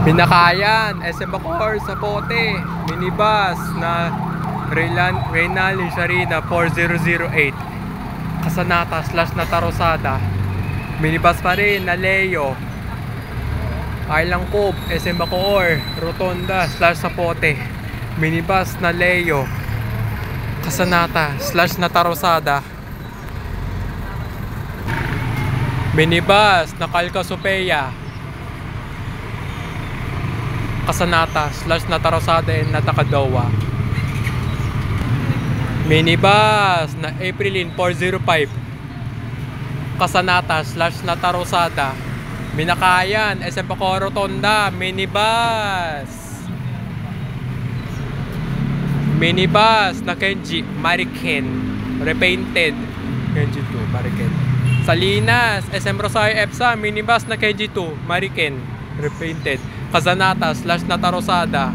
Binakayan, SM Bacoor, Zapote, minibus na Reynalin Sharina 4008, Casanata / Nata Rosada, minibus pa rin na Leo, Island Cove, SM Bacoor, Rotonda / Zapote, minibus na Leo, Casanata / Nata Rosada, minibus na Calcasopea, Casanata / Nata Rosada and Natakadowa, minibus na Aprilin 405, Casanata / Nata Rosada, Binakayan, SM Bacoor, Rotonda, minibus na Kenji Mariken, repainted, Kenji 2 Mariken. Salinas, SM Rosario EPSA, minibus na Kenji 2 Mariken, repainted. Casanata / Nata Rosada,